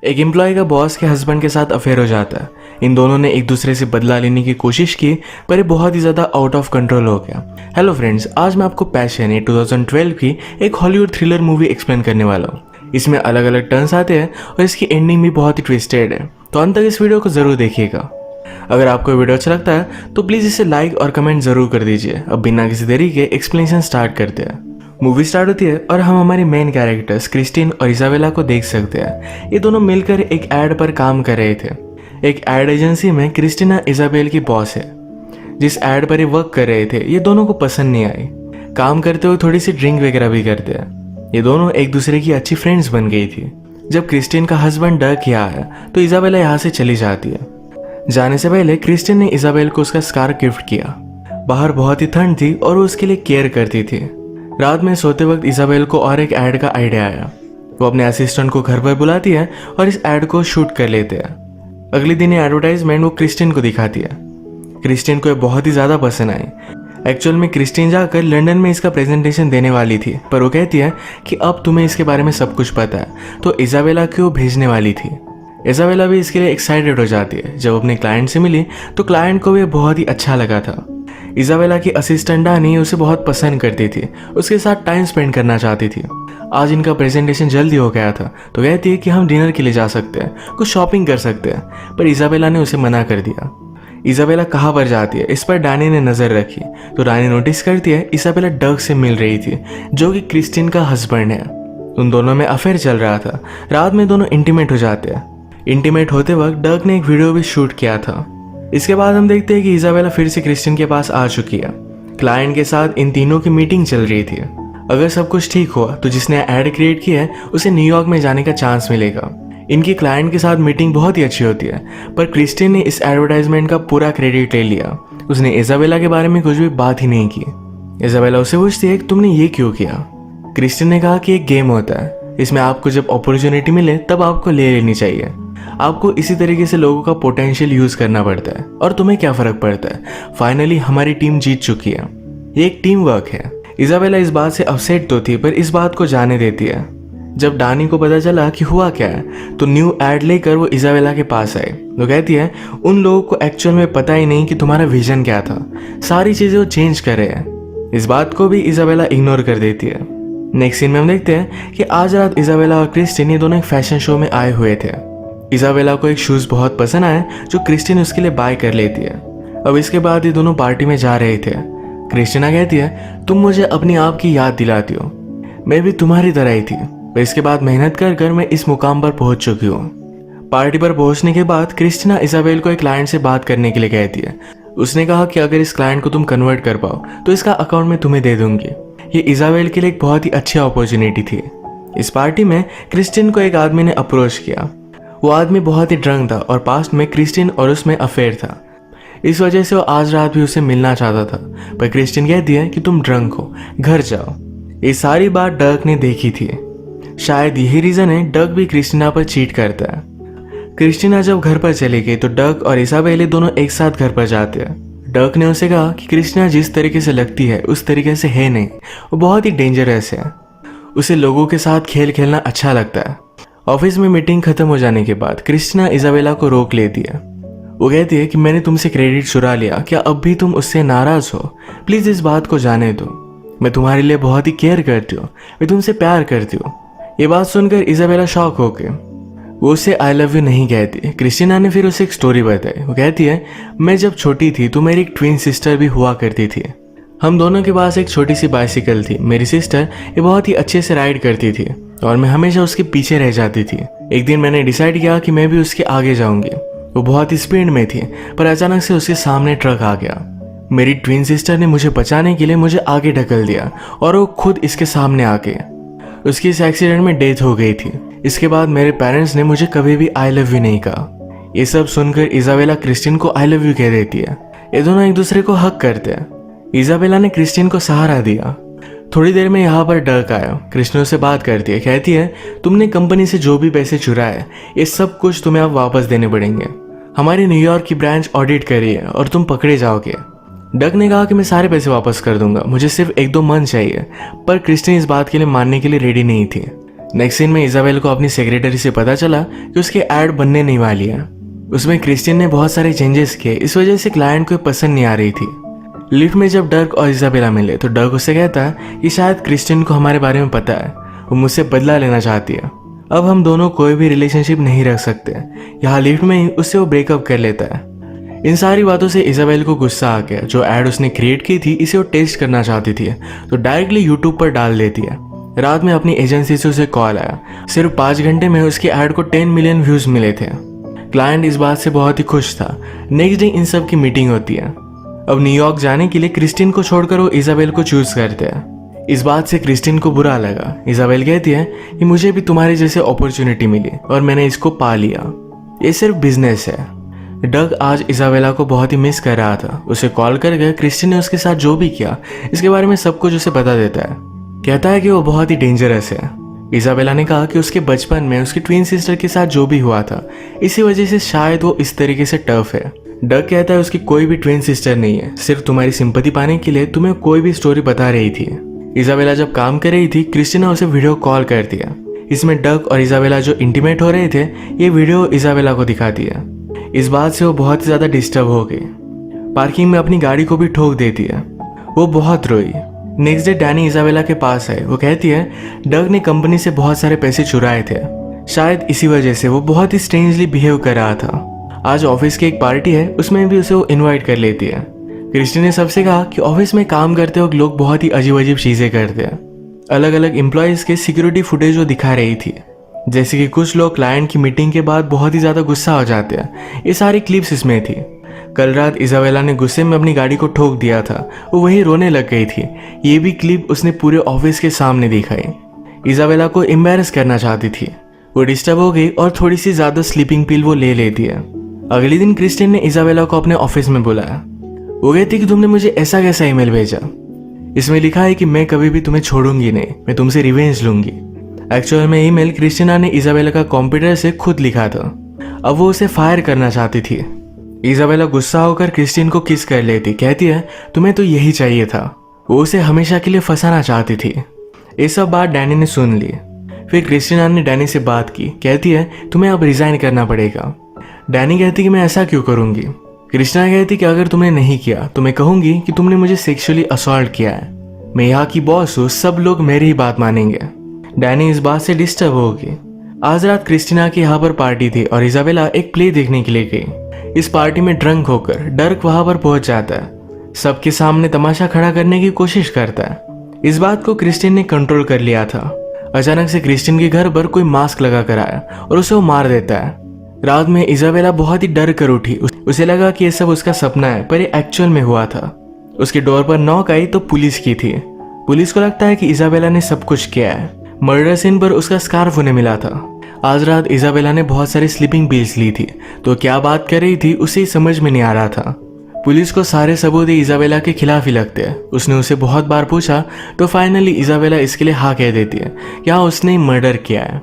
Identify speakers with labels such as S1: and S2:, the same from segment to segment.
S1: एक एम्प्लॉय का बॉस के हस्बैंड के साथ अफेयर हो जाता है। इन दोनों ने एक दूसरे से बदला लेने की कोशिश की, पर ये बहुत ही ज़्यादा आउट ऑफ कंट्रोल हो गया। हेलो फ्रेंड्स, आज मैं आपको पैशन ये 2012 की एक हॉलीवुड थ्रिलर मूवी एक्सप्लेन करने वाला हूँ। इसमें अलग अलग टर्न्स आते हैं और इसकी एंडिंग भी बहुत ही ट्विस्टेड है, तो अंत तक इस वीडियो को ज़रूर देखिएगा। अगर आपको वीडियो अच्छा लगता है तो प्लीज़ इसे लाइक और कमेंट ज़रूर कर दीजिए। अब बिना किसी देरी के एक्सप्लेनेशन स्टार्ट करते हैं। मूवी स्टार्ट होती है और हम हमारी मेन कैरेक्टर्स क्रिस्टीन और इजाबेला को देख सकते हैं। ये दोनों मिलकर एक एड पर काम कर रहे थे। एक एड एजेंसी में क्रिस्टीना इजाबेल की बॉस है। जिस एड पर ये वर्क कर रहे थे ये दोनों को पसंद नहीं आई। काम करते हुए थोड़ी सी ड्रिंक वगैरह भी करते हैं। ये दोनों एक दूसरे की अच्छी फ्रेंड्स बन गई थी। जब क्रिस्टीन का हस्बैंड डक यहाँ है तो इजाबेला यहाँ से चली जाती है। जाने से पहले क्रिस्टीन ने इजाबेल को उसका स्कार्फ गिफ्ट किया। बाहर बहुत ही ठंड थी और वो उसके लिए केयर करती थी। रात में सोते वक्त इजाबेल को और एक ऐड का आइडिया आया। वो अपने असिस्टेंट को घर पर बुलाती है और इस ऐड को शूट कर लेते हैं। अगले दिन ये एडवर्टाइजमेंट वो क्रिस्टीन को दिखाती है। क्रिस्टीन को ये बहुत ही ज़्यादा पसंद आई। एक्चुअल में क्रिस्टीन जाकर लंदन में इसका प्रेजेंटेशन देने वाली थी, पर वो कहती है कि अब तुम्हें इसके बारे में सब कुछ पता है, तो इजाबेला को वो भेजने वाली थी। इजाबेला भी इसके लिए एक्साइटेड हो जाती है। जब अपने क्लाइंट से मिली तो क्लाइंट को भी बहुत ही अच्छा लगा था। इजाबेला की असिस्टेंट डानी उसे बहुत पसंद करती थी, उसके साथ टाइम स्पेंड करना चाहती थी। आज इनका प्रेजेंटेशन जल्दी हो गया था तो कहती है कि हम डिनर के लिए जा सकते हैं, कुछ शॉपिंग कर सकते हैं, पर इजाबेला ने उसे मना कर दिया। इजाबेला कहाँ पर जाती है इस पर डानी ने नज़र रखी तो डानी नोटिस करती है इजाबेला डक से मिल रही थी, जो कि क्रिस्टीन का हस्बैंड है। उन दोनों में अफेयर चल रहा था। रात में दोनों इंटीमेट हो जाते हैं। इंटीमेट होते वक्त डक ने एक वीडियो भी शूट किया था। इसके बाद हम देखते हैं कि इजाबेला फिर से क्रिस्टीन के पास आ चुकी है। क्लाइंट के साथ इन तीनों की मीटिंग चल रही थी। अगर सब कुछ ठीक हुआ तो जिसने ऐड क्रिएट की है उसे न्यूयॉर्क में जाने का चांस मिलेगा। इनकी क्लाइंट के साथ मीटिंग बहुत ही अच्छी होती है, पर क्रिस्टीन ने इस एडवर्टाइजमेंट का पूरा क्रेडिट ले लिया। उसने इजाबेला के बारे में कुछ भी बात ही नहीं की। इजाबेला उसे पूछती है कि तुमने ये क्यों किया। क्रिस्टीन ने कहा कि एक गेम होता है, इसमें आपको जब अपॉर्चुनिटी मिले तब आपको ले लेनी चाहिए। आपको इसी तरीके से लोगों का पोटेंशियल यूज करना पड़ता है, और तुम्हें क्या फर्क पड़ता है। फाइनली हमारी टीम जीत चुकी है। ये एक टीम वर्क है। इजाबेला इस बात से अपसेट तो थी, पर इस बात को जाने देती है। जब डानी को पता चला कि हुआ क्या है तो न्यू एड लेकर वो इजाबेला के पास आई। वो कहती है उन लोगों को एक्चुअल में पता ही नहीं कि तुम्हारा विजन क्या था, सारी चीजें वो चेंज कर रहे हैं। इस बात को भी इजाबेला इग्नोर कर देती है। नेक्स्ट सीन में हम देखते हैं कि आज रात इजाबेला और क्रिस्टीन ये दोनों एक फैशन शो में आए हुए थे। इजाबेला को एक शूज बहुत पसंद आए जो क्रिस्टीन उसके लिए बाय कर लेती है। अब इसके बाद ये दोनों पार्टी में जा रहे थे। क्रिस्टीना कहती है तुम मुझे अपनी आप की याद दिलाती हो, मैं भी तुम्हारी तरह ही थी, पर इसके बाद मेहनत कर कर मैं इस मुकाम पर पहुंच चुकी हूँ। पार्टी पर पहुंचने के बाद क्रिस्टीना इजाबेल को एक क्लाइंट से बात करने के लिए कहती है। उसने कहा कि अगर इस क्लाइंट को तुम कन्वर्ट कर पाओ तो इसका अकाउंट मैं तुम्हें दे दूंगी। ये इजाबेल के लिए एक बहुत ही अच्छी अपॉर्चुनिटी थी। इस पार्टी में क्रिस्टीन को एक आदमी ने अप्रोच किया। वो आदमी बहुत ही ड्रंक था और पास्ट में क्रिस्टीन और उसमें अफेयर था। इस वजह से वो आज रात भी उससे मिलना चाहता था, पर क्रिस्टीन कहती है कि तुम ड्रंक हो, घर जाओ। ये सारी बात डक ने देखी थी। शायद यही रीजन है डक भी क्रिस्टीना पर चीट करता है। क्रिस्टीना जब घर पर चली गई तो डक और इसाबेल दोनों एक साथ घर पर जाते हैं। डक ने उसे कहा कि क्रिस्टीना जिस तरीके से लगती है उस तरीके से है नहीं, वो बहुत ही डेंजरस है। उसे लोगों के साथ खेल खेलना अच्छा लगता है। ऑफिस में मीटिंग खत्म हो जाने के बाद क्रिस्टीना इजाबेला को रोक लेती है। वो कहती है कि मैंने तुमसे क्रेडिट चुरा लिया, क्या अब भी तुम उससे नाराज हो। प्लीज इस बात को जाने दो, मैं तुम्हारे लिए बहुत ही केयर करती हूँ, मैं तुमसे प्यार करती हूँ। ये बात सुनकर इजाबेला शॉक हो गई। वो उसे आई लव यू नहीं कहती। क्रिस्टीना ने फिर उसे एक स्टोरी बताई। वो कहती है मैं जब छोटी थी तो मेरी एक ट्विन सिस्टर भी हुआ करती थी। हम दोनों के पास एक छोटी सी बाइसिकल थी। मेरी सिस्टर ये बहुत ही अच्छे से राइड करती थी और मैं हमेशा उसके पीछे रह जाती थी। एक दिन मैंने डिसाइड किया कि मैं भी उसके आगे जाऊंगी। वो बहुत ही स्पीड में थी, पर अचानक से उसके सामने ट्रक आ गया। मेरी ट्विन सिस्टर ने मुझे बचाने के लिए मुझे आगे ढकल दिया और वो खुद इसके सामने आ गए। उसकी इस एक्सीडेंट में डेथ हो गई थी। इसके बाद मेरे पेरेंट्स ने मुझे कभी भी आई लव यू नहीं कहा। ये सब सुनकर इजाबेला क्रिस्टीन को आई लव यू कह देती है। ये दोनों एक दूसरे को हक करते हैं। इजाबेला ने क्रिस्टीन को सहारा दिया। थोड़ी देर में यहाँ पर डक आया। क्रिस्टीन से बात करती है। कहती है तुमने कंपनी से जो भी पैसे चुराए ये सब कुछ तुम्हें अब वापस देने पड़ेंगे। हमारी न्यूयॉर्क की ब्रांच ऑडिट करी है और तुम पकड़े जाओगे। डक ने कहा कि मैं सारे पैसे वापस कर दूंगा, मुझे सिर्फ 1-2 मंथ चाहिए, पर क्रिस्टीन इस बात के लिए मानने के लिए रेडी नहीं थी। नेक्स्ट सीन में इजाबेल को अपनी सेक्रेटरी से पता चला कि उसकी ऐड बनने नहीं वाली है। उसमें क्रिस्टियन ने बहुत सारे चेंजेस किए, इस वजह से क्लाइंट को पसंद नहीं आ रही थी। लिफ्ट में जब डर्क और इजाबेला मिले तो डर्क उससे कहता है कि शायद क्रिस्टियन को हमारे बारे में पता है, वो मुझसे बदला लेना चाहती है, अब हम दोनों कोई भी रिलेशनशिप नहीं रख सकते। यहाँ लिफ्ट में ही उससे वो ब्रेकअप कर लेता है। इन सारी बातों से इजाबेल को गुस्सा आ गया। जो ऐड उसने क्रिएट की थी इसे वो टेस्ट करना चाहती थी, तो डायरेक्टली यूट्यूब पर डाल देती है। रात में अपनी एजेंसी से उसे कॉल आया। सिर्फ 5 घंटे में उसकी ऐड को 10 मिलियन व्यूज मिले थे। क्लाइंट इस बात से बहुत ही खुश था। नेक्स्ट डे इन सब की मीटिंग होती है। अब न्यूयॉर्क जाने के लिए क्रिस्टिन को छोड़कर वो इजाबेल को चूज करते हैं। इस बात से क्रिस्टिन को बुरा लगा। इजाबेल कहती है कि मुझे भी तुम्हारे जैसे अपॉर्चुनिटी मिली और मैंने इसको पा लिया, ये सिर्फ बिजनेस है। डग आज इजाबेला को बहुत ही मिस कर रहा था। उसे कॉल करके क्रिस्टिन ने उसके साथ जो भी किया इसके बारे में सब कुछ उसे बता देता है। कहता है कि वो बहुत ही डेंजरस है। इजाबेला ने कहा कि उसके बचपन में उसकी ट्विन सिस्टर के साथ जो भी हुआ था इसी वजह से शायद वो इस तरीके से टफ है। डग कहता है उसकी कोई भी ट्विन सिस्टर नहीं है, सिर्फ तुम्हारी सिंपैथी पाने के लिए तुम्हें कोई भी स्टोरी बता रही थी। इजाबेला जब काम कर रही थी क्रिस्टिना उसे वीडियो कॉल कर दिया। इसमें डग और इजाबेला जो इंटीमेट हो रहे थे ये वीडियो इजाबेला को दिखाती है। इस बात से वो बहुत ज्यादा डिस्टर्ब हो गई। पार्किंग में अपनी गाड़ी को भी ठोक देती है। वो बहुत रोई। नेक्स्ट डे डैनी इजाबेला के पास है। वो कहती है डग ने कंपनी से बहुत सारे पैसे चुराए थे, शायद इसी वजह से वो बहुत ही स्ट्रेंजली बिहेव कर रहा था। आज ऑफिस की एक पार्टी है, उसमें भी उसे वो इनवाइट कर लेती है। क्रिस्टी ने सबसे कहा कि ऑफिस में काम करते वक्त लोग बहुत ही अजीब अजीब चीजें करते हैं। अलग अलग एम्प्लॉयज के सिक्योरिटी फुटेज वो दिखा रही थी, जैसे कि कुछ लोग क्लाइंट की मीटिंग के बाद बहुत ही ज्यादा गुस्सा हो जाते हैं। ये सारी क्लिप्स इसमें थी। कल रात इजाबेला ने गुस्से में अपनी गाड़ी को ठोक दिया था, वो वही रोने लग गई थी। ये भी क्लिप उसने पूरे ऑफिस के सामने दिखाई। इजाबेला को एम्बैरस करना चाहती थी। वो डिस्टर्ब हो गई और थोड़ी सी ज्यादा स्लीपिंग पिल वो ले लेती है। अगले दिन क्रिस्टिन ने इजाबेला को अपने ऑफिस में बुलाया। वो कहती कि तुमने मुझे ऐसा कैसा ईमेल भेजा, इसमें लिखा है कि मैं कभी भी तुम्हें छोड़ूंगी नहीं, मैं तुमसे रिवेंज लूंगी। एक्चुअल में ईमेल क्रिस्टिना ने इजाबेला का कंप्यूटर से खुद लिखा था। अब वो उसे फायर करना चाहती थी। इजाबेला गुस्सा होकर क्रिस्टिन को किस कर लेती। कहती है तुम्हें तो यही चाहिए था। वो उसे हमेशा के लिए फंसाना चाहती थी। ये सब बात डैनी ने सुन ली। फिर क्रिस्टिना ने डैनी से बात की। कहती है तुम्हें अब रिजाइन करना पड़ेगा। डैनी कहती कि मैं ऐसा क्यों करूंगी। क्रिस्टिना कहती कि अगर तुमने नहीं किया तो मैं कहूंगी कि तुमने मुझे सेक्सुअली असॉल्ट किया है। मैं यहाँ की बॉस हूँ, सब लोग मेरी ही बात मानेंगे। डैनी इस बात से डिस्टर्ब होगी। आज रात क्रिस्टिना की यहाँ पर पार्टी थी और इजाबेला एक प्ले देखने के लिए गई। इस पार्टी में ड्रंक होकर डर्क वहां पर पहुंच जाता है। सबके सामने तमाशा खड़ा करने की कोशिश करता है। इस बात को क्रिस्टिन ने कंट्रोल कर लिया था। अचानक से क्रिस्टिन के घर पर कोई मास्क लगा कर आया और उसे वो मार देता है। रात में इजाबेला बहुत ही डर कर उठी। उसे लगा कि ये सब उसका सपना है, पर ये एक्चुअल में हुआ था। उसके डोर पर नॉक आई तो पुलिस की थी। पुलिस को लगता है कि इजाबेला ने सब कुछ किया है। मर्डर सीन पर उसका स्कार्फ उन्हें मिला था। आज रात इजाबेला ने बहुत सारी स्लीपिंग पिल्स ली थी, तो क्या बात कर रही थी उसे समझ में नहीं आ रहा था। पुलिस को सारे सबूत इजाबेला के खिलाफ ही लगते हैं। उसने उसे बहुत बार पूछा तो फाइनली इजाबेला इसके लिए हाँ कह देती है कि हाँ उसने मर्डर किया है।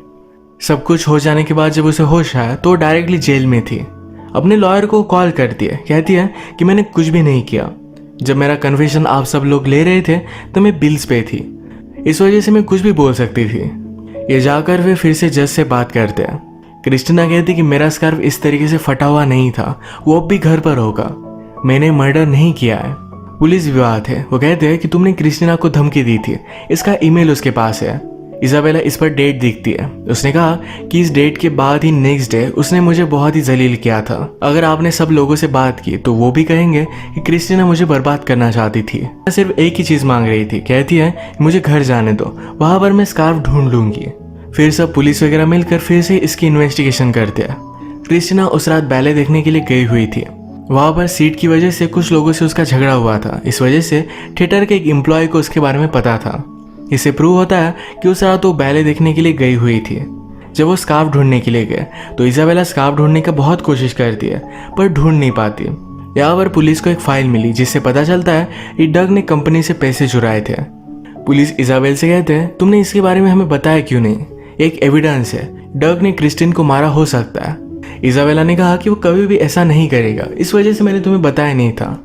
S1: सब कुछ हो जाने के बाद जब उसे होश आया तो डायरेक्टली जेल में थी। अपने लॉयर को कॉल करती है। कहती है कि मैंने कुछ भी नहीं किया। जब मेरा कन्फेशन आप सब लोग ले रहे थे तो मैं बिल्स पे थी, इस वजह से मैं कुछ भी बोल सकती थी। ये जाकर वे फिर से जज से बात करते हैं। क्रिस्टिना कहती कि मेरा स्कार्फ इस तरीके से फटा हुआ नहीं था, वो अब भी घर पर होगा, मैंने मर्डर नहीं किया है। पुलिस विवाद है। वो कहते हैं कि तुमने क्रिस्टिना को धमकी दी थी, इसका ईमेल उसके पास है। इजाबेला इस पर डेट दिखती है। उसने कहा कि इस डेट के बाद ही नेक्स्ट डे उसने मुझे बहुत ही जलील किया था। अगर आपने सब लोगों से बात की तो वो भी कहेंगे कि क्रिस्टिना मुझे बर्बाद करना चाहती थी। मैं सिर्फ एक ही चीज मांग रही थी। कहती है मुझे घर जाने दो, वहां पर मैं स्कार्फ ढूंढ लूंगी। फिर सब पुलिस वगैरह मिलकर फिर से इसकी इन्वेस्टिगेशन करते हैं। क्रिस्टिना उस रात बैले देखने के लिए गई हुई थी। वहां पर सीट की वजह से कुछ लोगों से उसका झगड़ा हुआ था। इस वजह से थिएटर के एक एम्प्लॉय को उसके बारे में पता था। इससे प्रूव होता है कि उस रात वो बैले देखने के लिए गई हुई थी। जब वो स्कार्फ ढूंढने के लिए गए तो इजाबेला स्कार्फ ढूंढने की बहुत कोशिश करती है पर ढूंढ नहीं पाती। यहाँ पर पुलिस को एक फाइल मिली जिससे पता चलता है कि डग ने कंपनी से पैसे चुराए थे। पुलिस इजाबेल से कहते हैं तुमने इसके बारे में हमें बताया क्यों नहीं, एक एविडेंस है, डग ने क्रिस्टिन को मारा हो सकता है। इजाबेला ने कहा कि वो कभी भी ऐसा नहीं करेगा, इस वजह से मैंने तुम्हें बताया नहीं था।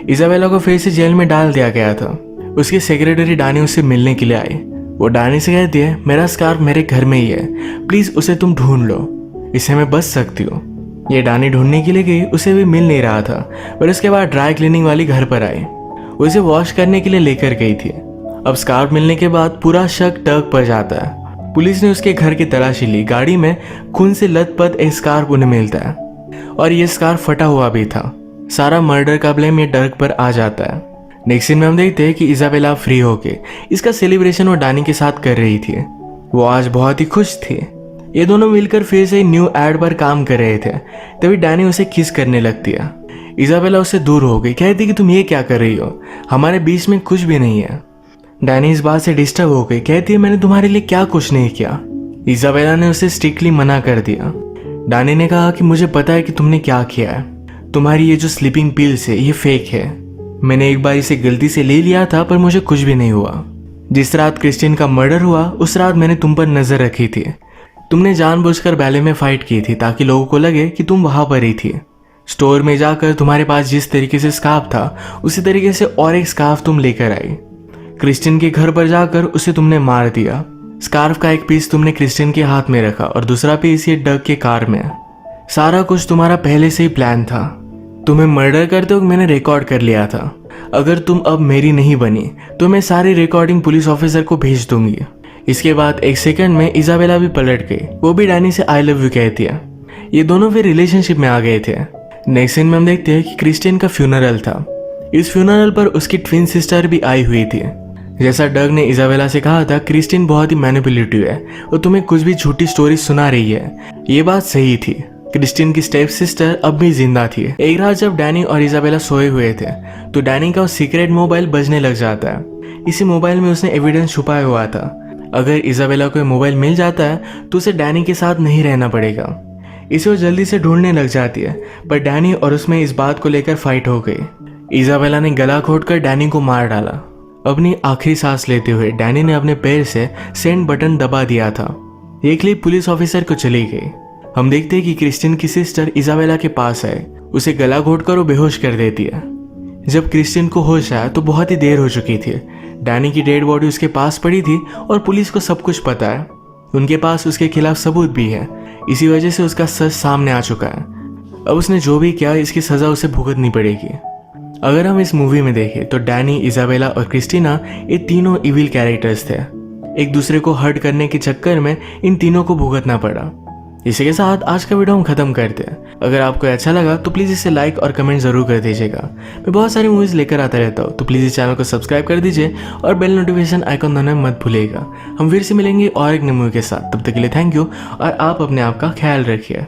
S1: इजाबेला को फिर से जेल में डाल दिया गया था। उसकी सेक्रेटरी डानी उससे मिलने के लिए आई। वो डैनी से कहती है मेरा स्कार्फ मेरे घर में ही है, प्लीज उसे तुम ढूंढ लो, इससे मैं बच सकती हूँ। ये डैनी ढूंढने के लिए गई, उसे भी मिल नहीं रहा था। पर उसके बाद ड्राई क्लीनिंग वाली घर पर आई, वो इसे वॉश करने के लिए लेकर गई थी। अब स्कार्फ मिलने के बाद पूरा शक टर्क पर जाता है। पुलिस ने उसके घर की तलाशी ली, गाड़ी में खून से लथपथ एक स्कार्फ उन्हें मिलता है और ये स्कार्फ फटा हुआ भी था। सारा मर्डर का ब्लेम ये डर्क पर आ जाता है। नेक्स्ट सीन में हम देखते हैं कि इजाबेला फ्री होके इसका सेलिब्रेशन वो डैनी के साथ कर रही थी। वो आज बहुत ही खुश थी। ये दोनों मिलकर फिर से न्यू एड पर काम कर रहे थे। तभी डैनी उसे किस करने लगती है। इजाबेला उससे दूर हो गई, कहती कि तुम ये क्या कर रही हो, हमारे बीच में कुछ भी नहीं है। डैनी इस बात से डिस्टर्ब हो गई, कहती है मैंने तुम्हारे लिए क्या कुछ नहीं किया। इजाबेला ने उसे स्ट्रिक्टली मना कर दिया। डैनी ने कहा कि मुझे पता है कि तुमने क्या किया है, तुम्हारी ये जो स्लीपिंग पिल्स है ये फेक है, मैंने एक बार इसे गलती से ले लिया था पर मुझे कुछ भी नहीं हुआ। जिस रात क्रिस्टियन का मर्डर हुआ उस रात मैंने तुम पर नजर रखी थी। तुमने जानबूझकर बैले में फाइट की थी ताकि लोगों को लगे कि तुम वहां पर ही थी। स्टोर में जाकर तुम्हारे पास जिस तरीके से स्कार्फ था उसी तरीके से और एक स्कार्फ तुम लेकर आई। क्रिस्टियन के घर पर जाकर उसे तुमने मार दिया। स्कार्फ का एक पीस तुमने क्रिस्टियन के हाथ में रखा और दूसरा पीस ये डग के कार में। सारा कुछ तुम्हारा पहले से ही प्लान था। तुम्हें मर्डर करते वक्त मैंने रिकॉर्ड कर लिया था। अगर तुम अब मेरी नहीं बनी तो मैं सारी रिकॉर्डिंग पुलिस ऑफिसर को भेज दूंगी। इसके बाद एक सेकंड में इजाबेला भी पलट गई, वो भी डैनी से आई लव यू कहती है। ये दोनों फिर रिलेशनशिप में आ गए थे। नेक्स्ट सीन में हम देखते हैं कि क्रिस्टियन का फ्यूनरल था। इस फ्यूनरल पर उसकी ट्विन सिस्टर भी आई हुई थी। जैसा डग ने इजाबेला से कहा था, क्रिस्टियन बहुत ही मैनिपुलेटिव है, वो तुम्हें कुछ भी झूठी स्टोरी सुना रही है। ये बात सही थी। क्रिस्टियन की स्टेप सिस्टर अब भी जिंदा थी। एक रात जब डैनी और इजाबेला सोए हुए थे तो डैनी का सीक्रेट मोबाइल बजने लग जाता है। इसी मोबाइल में उसने एविडेंस छुपाया हुआ था। अगर इजाबेला को मोबाइल मिल जाता है तो उसे डैनी के साथ नहीं रहना पड़ेगा। इसे वो जल्दी से ढूंढने लग जाती है, पर डैनी और उसमें इस बात को लेकर फाइट हो गई। इजाबेला ने गला घोटकर डैनी को मार डाला। अपनी आखिरी सांस लेते हुए डैनी ने अपने पैर से सेंड बटन दबा दिया था। ये क्लिप पुलिस ऑफिसर को चली गई। हम देखते हैं कि क्रिस्टियन की सिस्टर इजाबेला के पास आए, उसे गला घोटकर वो बेहोश कर देती है। जब क्रिस्टियन को होश आया तो बहुत ही देर हो चुकी थी। डैनी की डेड बॉडी उसके पास पड़ी थी और पुलिस को सब कुछ पता है। उनके पास उसके खिलाफ सबूत भी है, इसी वजह से उसका सच सामने आ चुका है। अब उसने जो भी किया इसकी सजा उसे भुगतनी पड़ेगी। अगर हम इस मूवी में देखें तो डैनी, इजाबेला और क्रिस्टीना ये तीनों इविल कैरेक्टर्स थे। एक दूसरे को हर्ट करने के चक्कर में इन तीनों को भुगतना पड़ा। इसी के साथ आज का वीडियो हम खत्म करते हैं। अगर आपको अच्छा लगा तो प्लीज़ इसे लाइक और कमेंट जरूर कर दीजिएगा। मैं बहुत सारी मूवीज़ लेकर आता रहता हूँ, तो प्लीज़ इस चैनल को सब्सक्राइब कर दीजिए और बेल नोटिफिकेशन आइकन दबाना मत भूलिएगा। हम फिर से मिलेंगे और एक नई मूवी के साथ। तब तक के लिए थैंक यू और आप अपने आप का ख्याल रखिए।